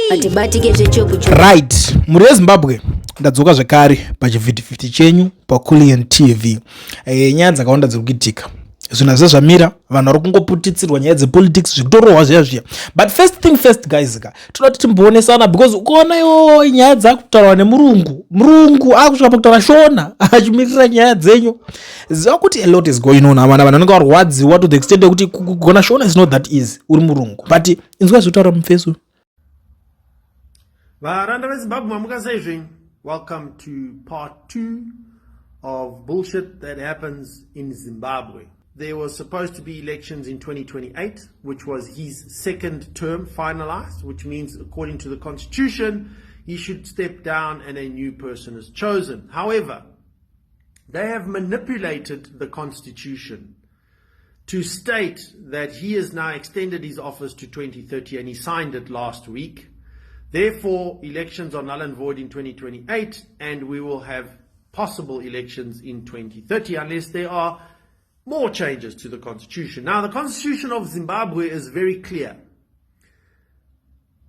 Right, muri Zimbabwe ndadzoka zvekare pachivhiti chenyu paCulian TV. Nyaya dzakawanda dziri kuitika. Zvinhu zvamira vanhu vari kungoputitsirwa nyaya dzepolitics zvikutorohwa zviya. But first thing first guys, tinoti timboonesana because ukaona iwo nyaya dzakutaurwa nemurungu akusvika pakutaura shona achimirira nyaya dzenyu. Ziva kuti a lot is going on. Vanhu vanenge varwadziwa to the extent yekuti kugona shona is not that easy uri murungu. But inzwa zvitaura mufeso. Varanda veZimbabwe mamuka seizvi. Welcome to part 2 of bullshit that happens in Zimbabwe. There was supposed to be elections in 2028, which was his second term finalized, which means according to the constitution, he should step down and a new person is chosen. However, they have manipulated the constitution to state that he has now extended his office to 2030 and he signed it last week. Therefore, elections are null and void in 2028 and we will have possible elections in 2030 unless there are more changes to the constitution. Now, the constitution of Zimbabwe is very clear.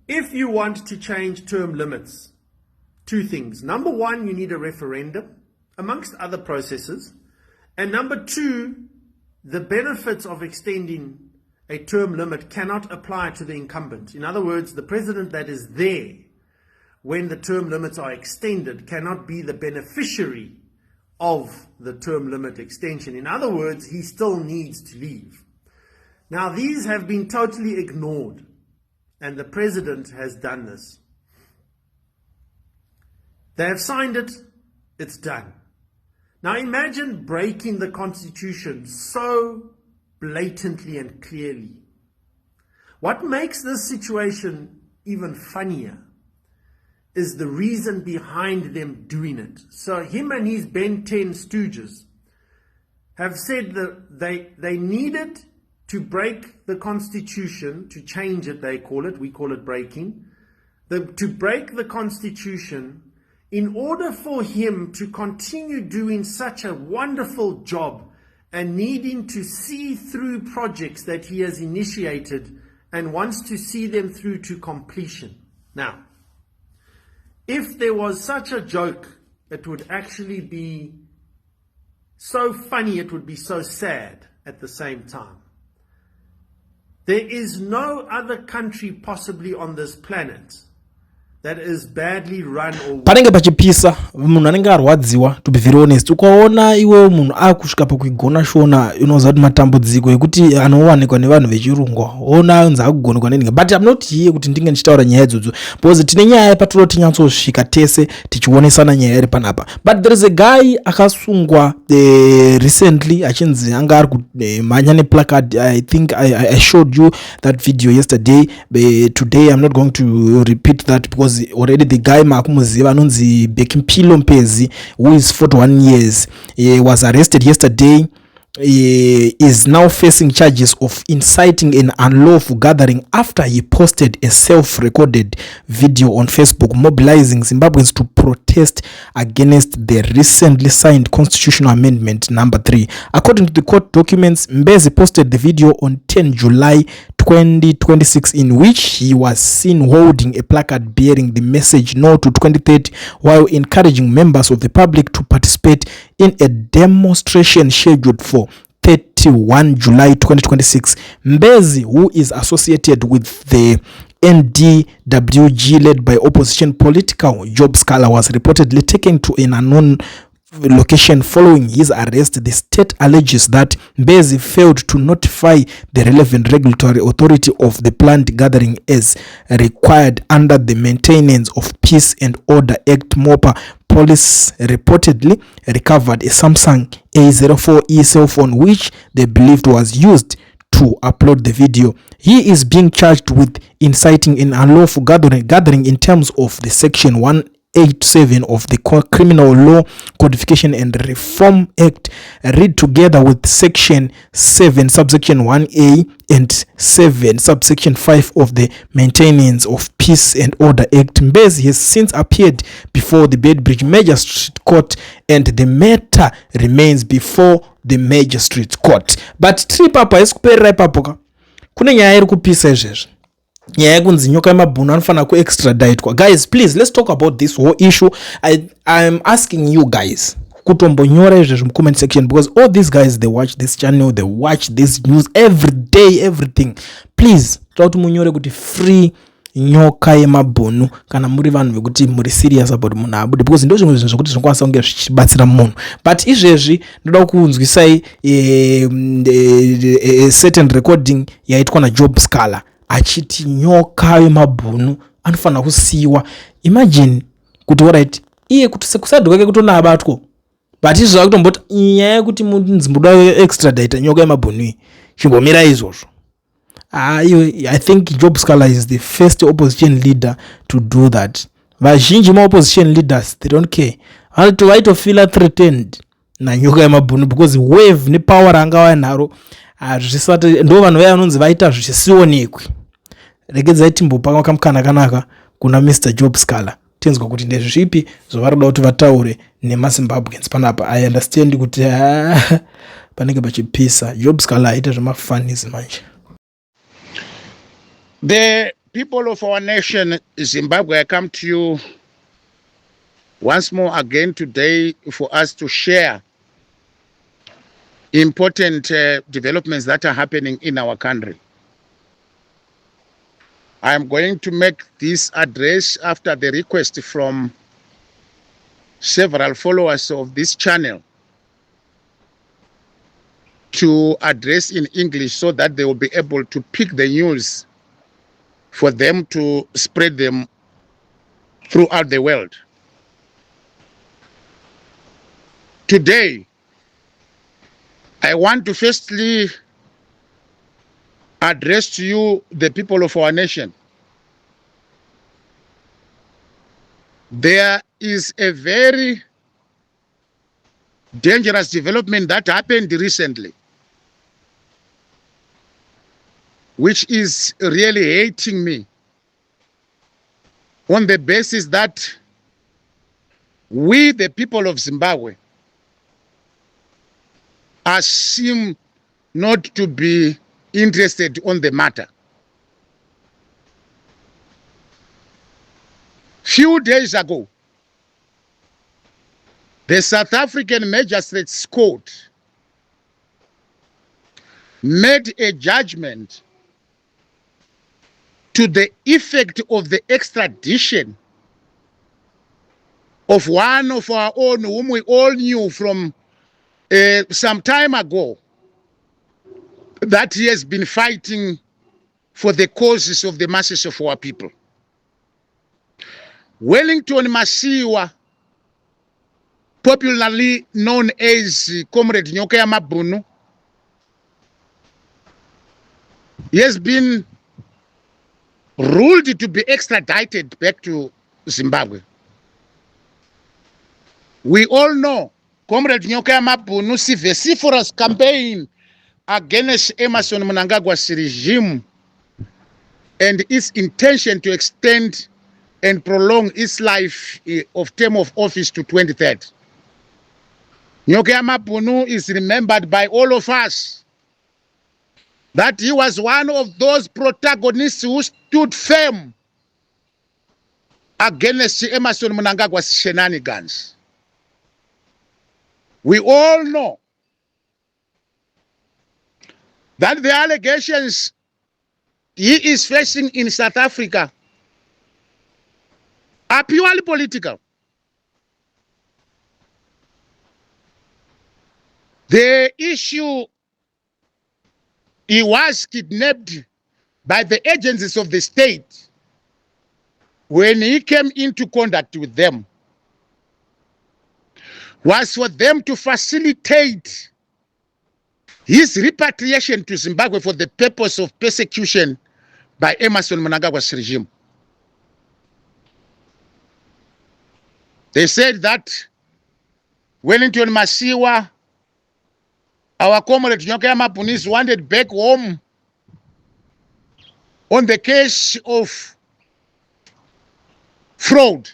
If you want to change term limits, two things. Number one, you need a referendum, amongst other processes. And number two, the benefits of extending a term limit cannot apply to the incumbent. In other words, the president that is there when the term limits are extended cannot be the beneficiary of the term limit extension. In other words, he still needs to leave. Now, these have been totally ignored, and the president has done this. They have signed it, it's done. Now, imagine breaking the constitution so blatantly and clearly. What makes this situation even funnier is the reason behind them doing it. So him and his Ben 10 stooges have said that they needed to break the constitution, to change it, they call it, we call it breaking, to break the constitution in order for him to continue doing such a wonderful job and needing to see through projects that he has initiated and wants to see them through to completion. Now, if there was such a joke, it would actually be so funny, it would be so sad at the same time. There is no other country possibly on this planet that is badly run or panenge pachipisa munhu anenge arwadziwa, to be very honest. Ukaona iwe munhu akusvika pakuigona shona, unoziva kuti matambudziko ekuti anowanikwa nevanhu vechirungu ona unza akugonekwa neninga. But I'm not here kuti ndinge ndichitaura nyaya idzodzo because tine nyaya patoro tinyatsosvika tese tichionesana nyaya iri panapa. But there is a guy akasungwa recently achinzi anga ari kumhanya neplacard. I think I showed you that video yesterday. Today I'm not going to repeat that because already the guy makumuziva anonzi Bekimpilo Mpezi, who is 41 years, was arrested yesterday. He is now facing charges of inciting an unlawful gathering after he posted a self-recorded video on Facebook mobilizing Zimbabweans to protest against the recently signed constitutional amendment number 3. According to the court documents, Mbezi posted the video on 10 July 2026 in which he was seen holding a placard bearing the message "No to 2030" while encouraging members of the public to participate in a demonstration scheduled for 31 July 2026. Mbezi, who is associated with the NDWG led by opposition political Job Sikhala, was reportedly taken to an unknown location following his arrest. The state alleges that Mbezi failed to notify the relevant regulatory authority of the planned gathering as required under the Maintenance of Peace and Order Act. MOPA police reportedly recovered a Samsung A04e cell phone which they believed was used to upload the video. He is being charged with inciting an unlawful gathering in terms of the section 187 of the Criminal Law Codification and Reform Act, read together with section 7 subsection 1a and 7 subsection 5 of the Maintenance of Peace and Order Act. Mbezi has since appeared before the Bedbridge Magistrate Court and the matter remains before the Magistrate Court. But trip apa esikuperera ipapo kune nyaya iri kupisa izvezvi. nyaya yekunzi Nyokayemabhunu anofanira kuextraditwa. Guys, please, let's talk about this whole issue. I'm asking you guys kutombonyora izvezvo mucomment section, because all these guys, they watch this channel, they watch this news every day, everything. Please toda kuti munyore kuti free Nyokayemabhunu kana muri vanhu vekuti muri serious about munhu abude, because ndo zvimwe zvinhu zvokuti zvinokwanisa kunge zvichibatsira munhu. But izvezvi ndoda kunzwisai certain recording yaitwa naJob Sikhala achiti Nyokayemabhunu anofanira kusiyiwa. Imagine kuti alright, iye kuti sekusadho kwake kutona abatwa, but izvo akutomboti nyaya yekuti munzi muda extradite Nyokayemabhunu chimbomira izvozvo. I think Job Sikhala is the first opposition leader to do that. Vazhinji opposition leaders, they don't care. Vaitofila threatened na Nyokayemabhunu because wave ne power angava naro zvisati ndo vanhu vaya vanonzi vaita zvisionekwe. Regedzai timbopa kamukana kanaka kuna Mr. Job Sikhala tenzwa kuti ndezvipi zvavari kuda kuti vataure nemaZimbabweans panapa. I understand kuti panenge pachipisa. Job Sikhala aita zvamafanizi manje. The people of our nation, Zimbabwe, I come to you once more again today for us to share important developments that are happening in our country. I am going to make this address after the request from several followers of this channel to address in English so that they will be able to pick the news for them to spread them throughout the world. Today, I want to firstly address to you the people of our nation. There is a very dangerous development that happened recently, which is really hating me on the basis that we, the people of Zimbabwe, seem not to be interested on the matter. Few days ago, the South African Magistrates Court made a judgment to the effect of the extradition of one of our own whom we all knew from some time ago, that he has been fighting for the causes of the masses of our people. Wellington Masiwa, popularly known as Comrade Nyokayemabhunu, he has been ruled to be extradited back to Zimbabwe. We all know Comrade Nyokayemabhunu's vociferous campaign against Emmerson Mnangagwa's regime and its intention to extend and prolong its life of term of office to 2030. Nyokayemabhunu is remembered by all of us that he was one of those protagonists who stood firm against Emmerson Mnangagwa's shenanigans. We all know that the allegations he is facing in South Africa are purely political. The issue, he was kidnapped by the agencies of the state when he came into contact with them, was for them to facilitate his repatriation to Zimbabwe for the purpose of persecution by Emmerson Mnangagwa's regime. They said that Wellington Masiwa, our comrade Nyokayemabhunu, is wanted back home on the case of fraud.